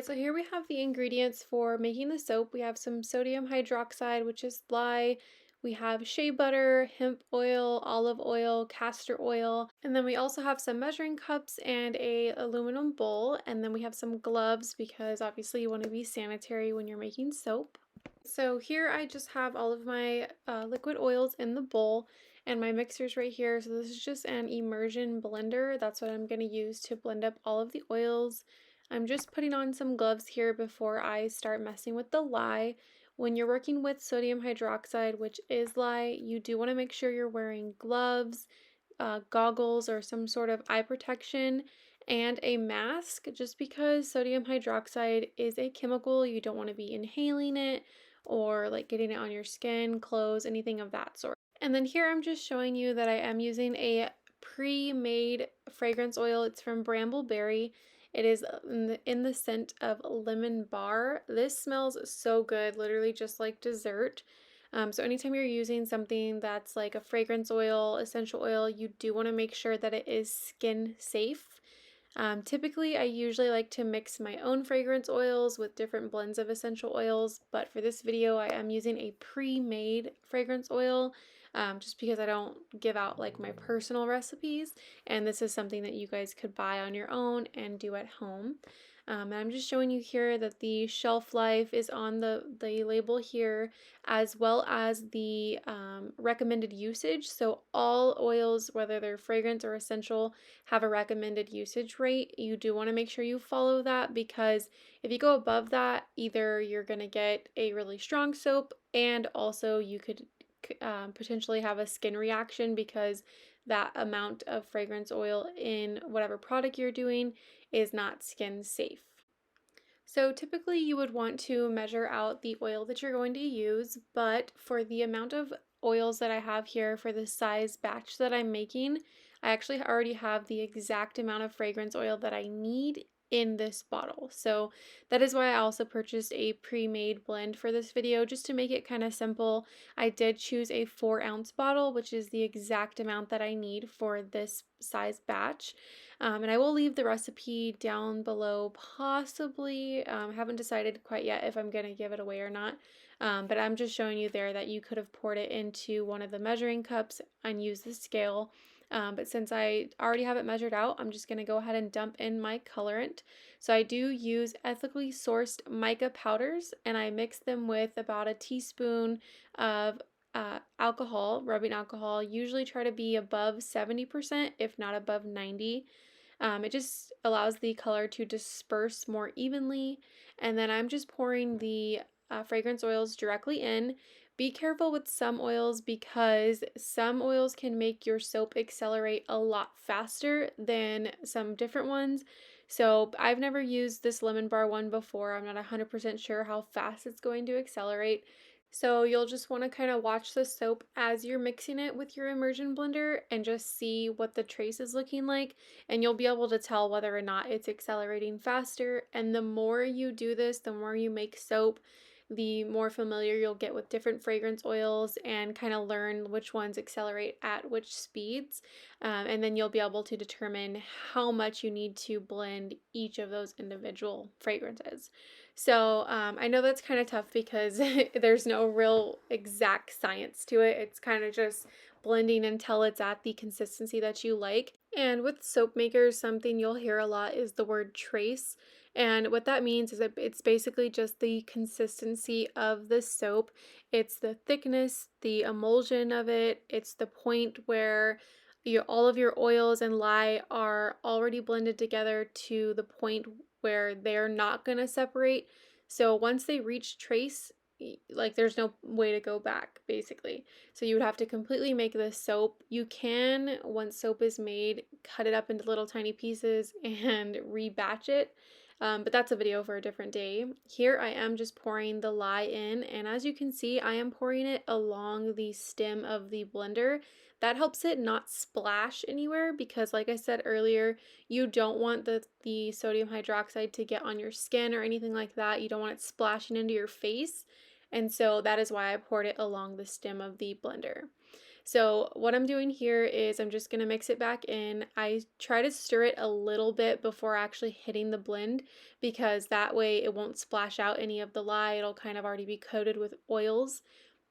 Alright, so here we have the ingredients for making the soap. We have some sodium hydroxide, which is lye. We have shea butter, hemp oil, olive oil, castor oil, and then we also have some measuring cups and a aluminum bowl, and then we have some gloves because obviously you want to be sanitary when you're making soap. So here I just have all of my liquid oils in the bowl and my mixers right here. So this is just an immersion blender. That's what I'm going to use to blend up all of the oils. I'm just putting on some gloves here before I start messing with the lye. When you're working with sodium hydroxide, which is lye, you do want to make sure you're wearing gloves, goggles, or some sort of eye protection, and a mask, just because sodium hydroxide is a chemical. You don't want to be inhaling it or like getting it on your skin, clothes, anything of that sort. And then here I'm just showing you that I am using a pre-made fragrance oil. It's from Brambleberry. It is in the scent of lemon bar. This smells so good, literally just like dessert. So anytime you're using something that's like a fragrance oil, essential oil, you do want to make sure that it is skin safe. Typically, I usually like to mix my own fragrance oils with different blends of essential oils, but for this video, I am using a pre-made fragrance oil just because I don't give out like my personal recipes, and this is something that you guys could buy on your own and do at home. And I'm just showing you here that the shelf life is on the label here, as well as the recommended usage. So all oils, whether they're fragrance or essential, have a recommended usage rate. You do want to make sure you follow that, because if you go above that, either you're going to get a really strong soap, and also you could potentially have a skin reaction because that amount of fragrance oil in whatever product you're doing is not skin safe. So typically you would want to measure out the oil that you're going to use, but for the amount of oils that I have here for the size batch that I'm making, I actually already have the exact amount of fragrance oil that I need in this bottle. So that is why I also purchased a pre-made blend for this video, just to make it kind of simple. I did choose a 4-ounce bottle, which is the exact amount that I need for this size batch. And I will leave the recipe down below, possibly. Haven't decided quite yet if I'm going to give it away or not. But I'm just showing you there that you could have poured it into one of the measuring cups and used the scale. But since I already have it measured out, I'm just going to go ahead and dump in my colorant. So I do use ethically sourced mica powders, and I mix them with about a teaspoon of alcohol, rubbing alcohol. Usually try to be above 70%, if not above 90%. It just allows the color to disperse more evenly. And then I'm just pouring the fragrance oils directly in. Be careful with some oils, because some oils can make your soap accelerate a lot faster than some different ones. So I've never used this lemon bar one before. I'm not 100% sure how fast it's going to accelerate. So you'll just want to kind of watch the soap as you're mixing it with your immersion blender and just see what the trace is looking like, and you'll be able to tell whether or not it's accelerating faster. And the more you do this, the more you make soap, the more familiar you'll get with different fragrance oils and kind of learn which ones accelerate at which speeds. And then you'll be able to determine how much you need to blend each of those individual fragrances. So I know that's kind of tough because there's no real exact science to it. It's kind of just blending until it's at the consistency that you like. And with soap makers, something you'll hear a lot is the word trace. And what that means is that it's basically just the consistency of the soap. It's the thickness, the emulsion of it. It's the point where all of your oils and lye are already blended together to the point where they're not going to separate. So once they reach trace, like there's no way to go back, basically. So you would have to completely make this soap. You can, once soap is made, cut it up into little tiny pieces and rebatch it. But that's a video for a different day. Here I am just pouring the lye in, and as you can see, I am pouring it along the stem of the blender. That helps it not splash anywhere, because like I said earlier, you don't want the sodium hydroxide to get on your skin or anything like that. You don't want it splashing into your face. And so that is why I poured it along the stem of the blender. So what I'm doing here is I'm just going to mix it back in. I try to stir it a little bit before actually hitting the blend, because that way it won't splash out any of the lye. It'll kind of already be coated with oils.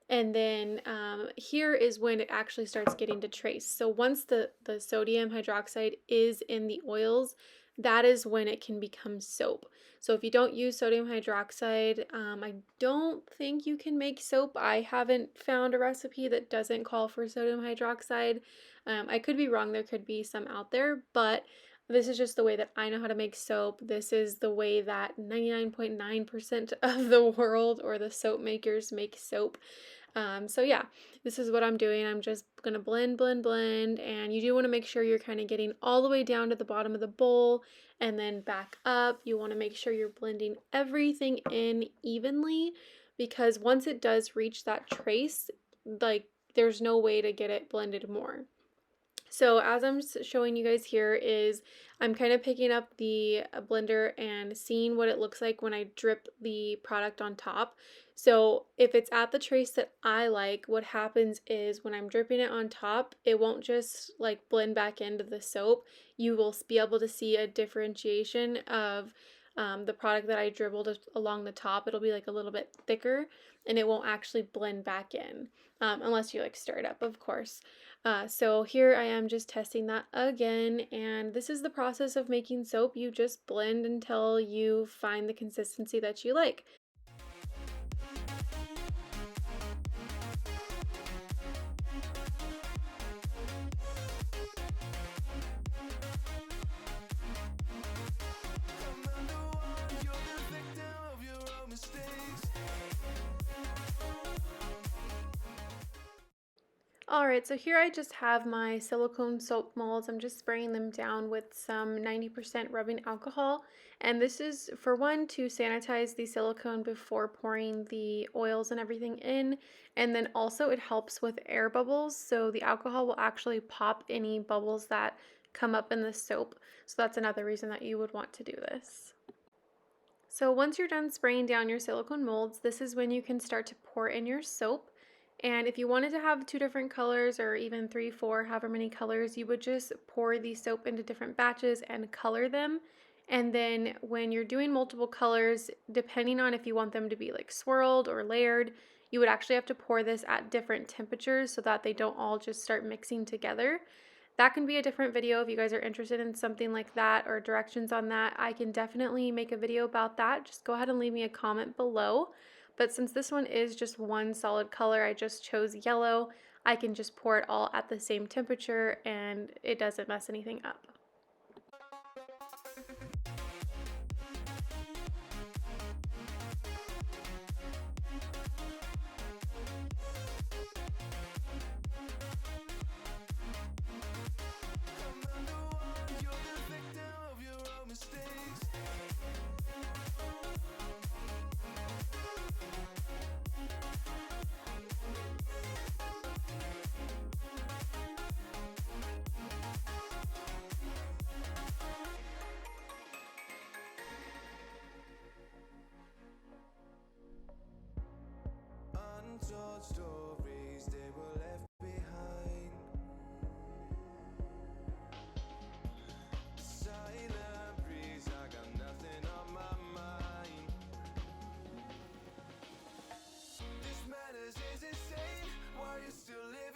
And then here is when it actually starts getting to trace. So once the sodium hydroxide is in the oils, that is when it can become soap. So if you don't use sodium hydroxide, I don't think you can make soap. I haven't found a recipe that doesn't call for sodium hydroxide. I could be wrong, there could be some out there, but this is just the way that I know how to make soap. This is the way that 99.9% of the world or the soap makers make soap. So yeah, this is what I'm doing. I'm just gonna blend, blend, blend, and you do want to make sure you're kind of getting all the way down to the bottom of the bowl and then back up. You want to make sure you're blending everything in evenly, because once it does reach that trace, like there's no way to get it blended more. So as I'm showing you guys here is I'm kind of picking up the blender and seeing what it looks like when I drip the product on top. So if it's at the trace that I like, what happens is when I'm dripping it on top, it won't just like blend back into the soap. You will be able to see a differentiation of the product that I dribbled along the top. It'll be like a little bit thicker and it won't actually blend back in unless you like stir it up, of course. So here I am just testing that again, and this is the process of making soap. You just blend until you find the consistency that you like. Alright, so here I just have my silicone soap molds. I'm just spraying them down with some 90% rubbing alcohol. And this is, for one, to sanitize the silicone before pouring the oils and everything in. And then also it helps with air bubbles. So the alcohol will actually pop any bubbles that come up in the soap. So that's another reason that you would want to do this. So once you're done spraying down your silicone molds, this is when you can start to pour in your soap. And if you wanted to have 2 different colors or even 3, 4, however many colors, you would just pour the soap into different batches and color them. And then when you're doing multiple colors, depending on if you want them to be like swirled or layered, you would actually have to pour this at different temperatures so that they don't all just start mixing together. That can be a different video if you guys are interested in something like that or directions on that. I can definitely make a video about that. Just go ahead and leave me a comment below. But since this one is just one solid color, I just chose yellow. I can just pour it all at the same temperature and it doesn't mess anything up. Untold stories they were left behind. Silent breeze, I got nothing on my mind. This madness is insane. Why you still live?